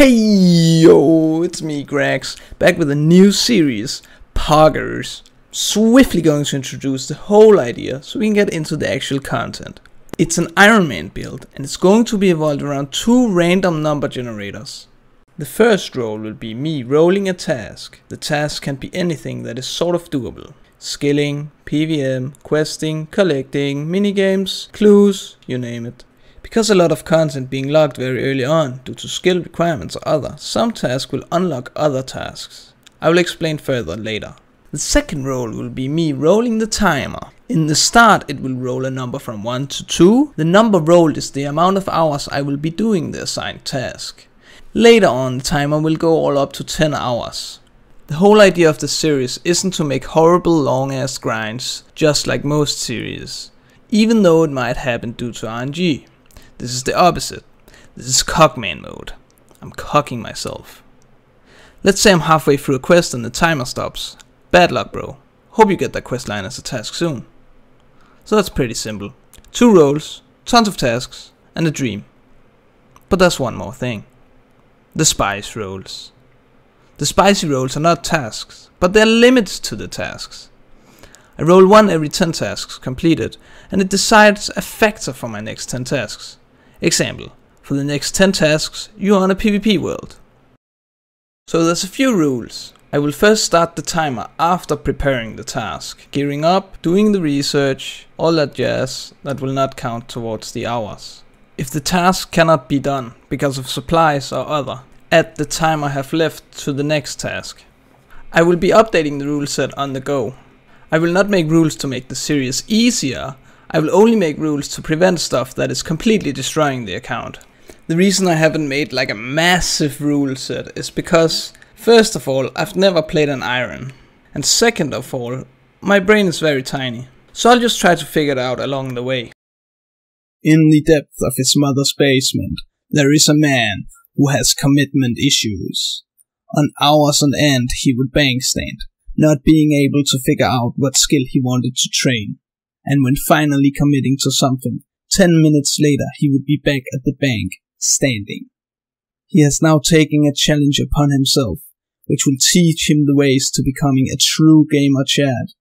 Hey yo, it's me Graaxi, back with a new series, Poggers. Swiftly going to introduce the whole idea so we can get into the actual content. It's an IronMan build and it's going to be evolved around two random number generators. The first role will be me rolling a task. The task can be anything that is sort of doable. Skilling, PvM, questing, collecting, minigames, clues, you name it. Because a lot of content being locked very early on due to skill requirements or other, some tasks will unlock other tasks. I will explain further later. The second role will be me rolling the timer. In the start it will roll a number from 1 to 2. The number rolled is the amount of hours I will be doing the assigned task. Later on the timer will go all up to 10 hours. The whole idea of the series isn't to make horrible long ass grinds just like most series, even though it might happen due to RNG. This is the opposite. This is cockman mode. I'm cocking myself. Let's say I'm halfway through a quest and the timer stops. Bad luck, bro. Hope you get that quest line as a task soon. So that's pretty simple. 2 roles, tons of tasks, and a dream. But there's one more thing. The spice roles. The spicy roles are not tasks, but they're limits to the tasks. I roll 1 every 10 tasks completed, and it decides a factor for my next 10 tasks. Example, for the next 10 tasks, you are on a PvP world. So there's a few rules. I will first start the timer after preparing the task, gearing up, doing the research, all that jazz that will not count towards the hours. If the task cannot be done because of supplies or other, add the time I have left to the next task. I will be updating the rule set on the go. I will not make rules to make the series easier. I will only make rules to prevent stuff that is completely destroying the account. The reason I haven't made like a massive rule set is because, first of all, I've never played an Iron. And second of all, my brain is very tiny. So I'll just try to figure it out along the way. In the depth of his mother's basement, there is a man who has commitment issues. On hours on end he would bank stand, not being able to figure out what skill he wanted to train. And when finally committing to something, 10 minutes later he would be back at the bank, standing. He has now taken a challenge upon himself, which will teach him the ways to becoming a true gamer Chad.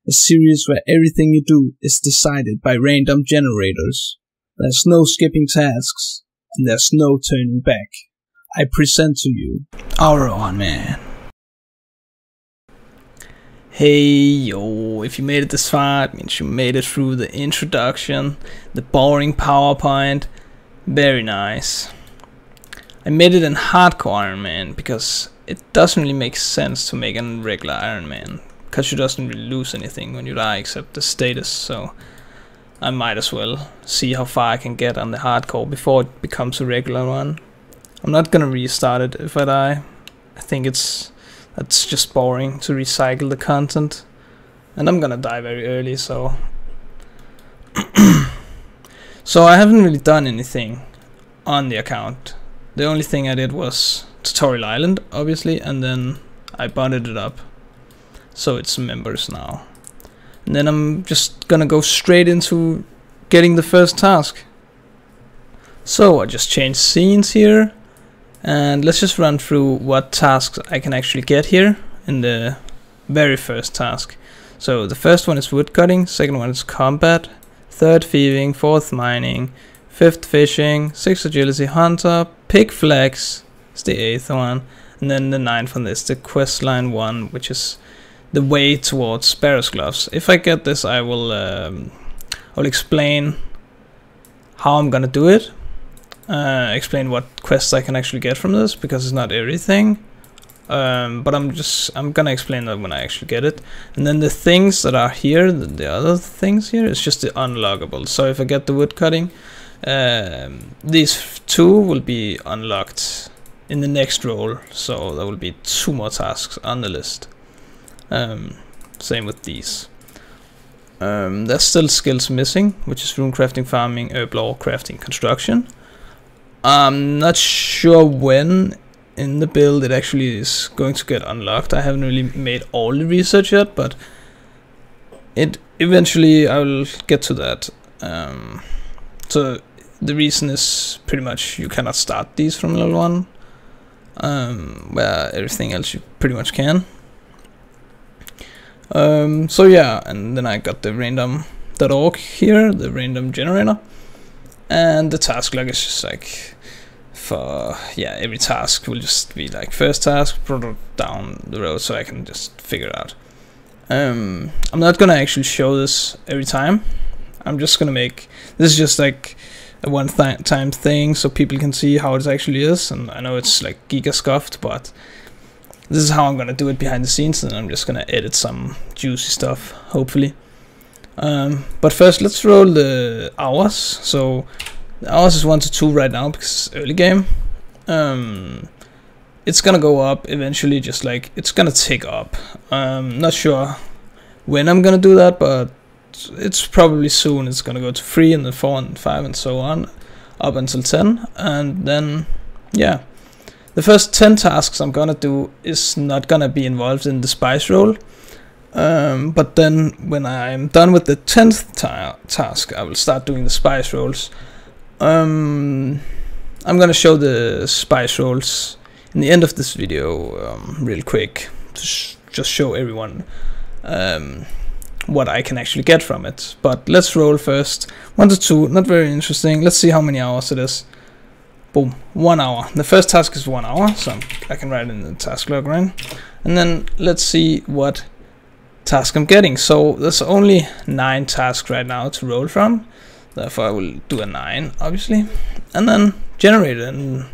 A series where everything you do is decided by random generators. There's no skipping tasks, and there's no turning back. I present to you, HourOnMan. Hey yo, if you made it this far, it means you made it through the introduction, the boring PowerPoint. Very nice. I made it in hardcore IronMan because it doesn't really make sense to make a regular IronMan, because you doesn't really lose anything when you die except the status, so I might as well see how far I can get on the hardcore before it becomes a regular one. I'm not gonna restart it if I die. I think that's just boring to recycle the content, and I'm gonna die very early, so so I haven't really done anything on the account. The only thing I did was Tutorial Island, obviously, and then I bonded it up so it's members now. And then I'm just gonna go straight into getting the first task. So I just changed scenes here, and let's just run through what tasks I can actually get here in the very first task. So the first one is woodcutting, second one is combat, third thieving, fourth mining, fifth fishing, sixth agility hunter, pig flex is the 8th one, and then the 9th one is the quest line 1, which is the way towards Sparrow's gloves. If I get this, I will explain how I'm gonna do it. Explain what quests I can actually get from this, because it's not everything. But I'm gonna explain that when I actually get it. And then the things that are here, the other things here, is just the unlockable. So if I get the woodcutting, these 2 will be unlocked in the next role. So there will be 2 more tasks on the list. Same with these. There's still skills missing, which is rune crafting, farming, herb lore, crafting, construction. I'm not sure when in the build it actually is going to get unlocked. I haven't really made all the research yet, but eventually I will get to that. So the reason is pretty much you cannot start these from level 1. where everything else you pretty much can. So yeah, and then I got the random.org here, the random generator, and the task log is just like for, yeah, every task will just be like first task down the road, so I can just figure it out. I'm not gonna actually show this every time. I'm just gonna make this is just like a one-time thing, so people can see how it actually is. And I know it's like giga scuffed, but this is how I'm gonna do it behind the scenes, and I'm just gonna edit some juicy stuff, hopefully. But first, let's roll the hours. So the hours is 1 to 2 right now because it's early game. It's gonna go up eventually, just like it's gonna tick up. Not sure when I'm gonna do that, but it's probably soon. It's gonna go to 3 and then 4 and 5 and so on, up until 10, and then yeah. The first 10 tasks I'm gonna do is not gonna be involved in the spice roll, but then when I'm done with the 10th task, I will start doing the spice rolls. I'm gonna show the spice rolls in the end of this video real quick, to just show everyone what I can actually get from it. But let's roll first. 1 to 2, not very interesting. Let's see how many hours it is. Boom, 1 hour. The first task is 1 hour, so I can write in the task log, right? And then let's see what task I'm getting. So there's only 9 tasks right now to roll from. Therefore I will do a 9, obviously. And then generate it, and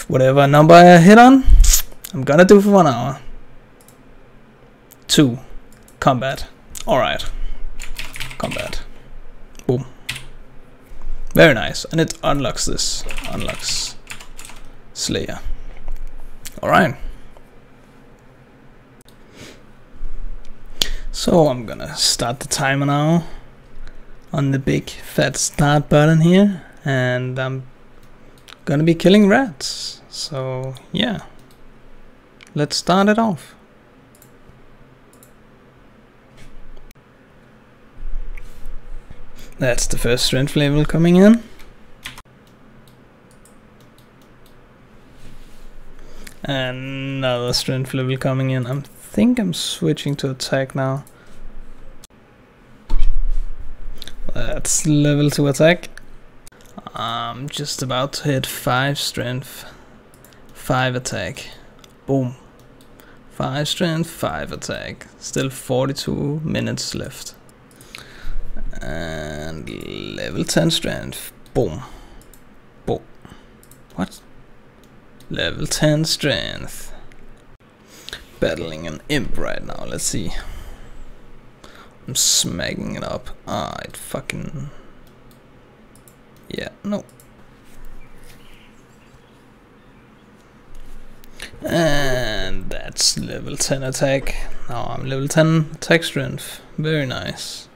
whatever number I hit on, I'm gonna do for 1 hour. 2, combat. Alright, combat. Boom. Very nice, and it unlocks this. Unlocks Slayer. Alright. So I'm gonna start the timer now on the big fat start button here, and I'm gonna be killing rats. So yeah, let's start it off. That's the first strength level coming in. Another strength level coming in. I think I'm switching to attack now. That's level 2 attack. I'm just about to hit 5 strength, 5 attack. Boom. 5 strength, 5 attack. Still 42 minutes left. And level 10 strength. Boom. Boom. What? Level 10 strength. Battling an imp right now. Let's see. I'm smacking it up. Ah, it fucking... Yeah, no. And that's level 10 attack. Now I'm level 10 attack strength. Very nice.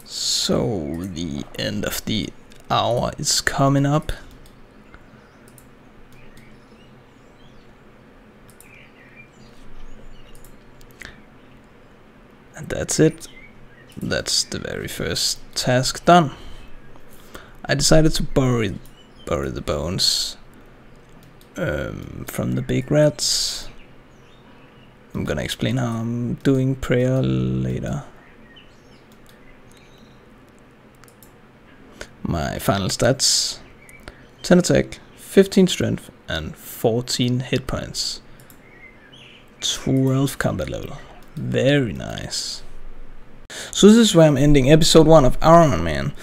So the end of the hour is coming up. And that's it. That's the very first task done. I decided to bury the bones from the big rats. I'm gonna explain how I'm doing prayer later. My final stats: 10 attack, 15 strength, and 14 hit points. 12 combat level. Very nice. So this is where I'm ending episode 1 of HourOnMan.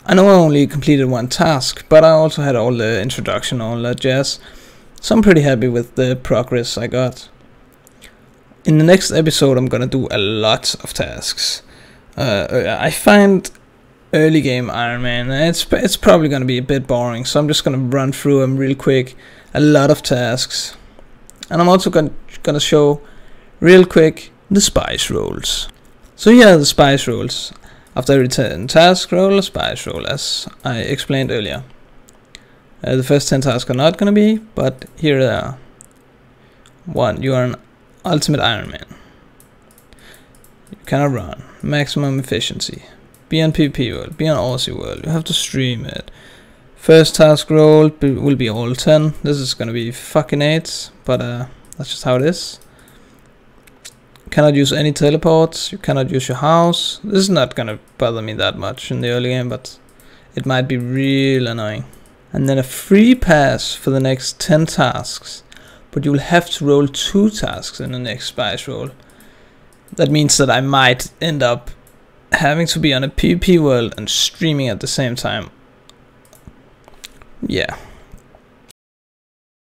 I know I only completed 1 task, but I also had all the introduction, all that jazz. So I'm pretty happy with the progress I got. In the next episode I'm gonna do a lot of tasks. I find early game IronMan, it's probably gonna be a bit boring, so I'm just gonna run through them real quick. A lot of tasks, and I'm also gonna show real quick the spice rolls. So here are the spice rolls. After every 10 task, roll a spice roll, as I explained earlier. The first 10 tasks are not gonna be, but here they are. 1. You are an ultimate Ironman. You cannot run. Maximum efficiency. Be on PvP world. Be on Aussie world. You have to stream it. First task roll will be all 10. This is gonna be fucking 8, but that's just how it is. You cannot use any teleports. You cannot use your house. This is not gonna bother me that much in the early game, but it might be real annoying. And then a free pass for the next 10 tasks, but you will have to roll 2 tasks in the next spice roll. That means that I might end up having to be on a PvP world and streaming at the same time. Yeah.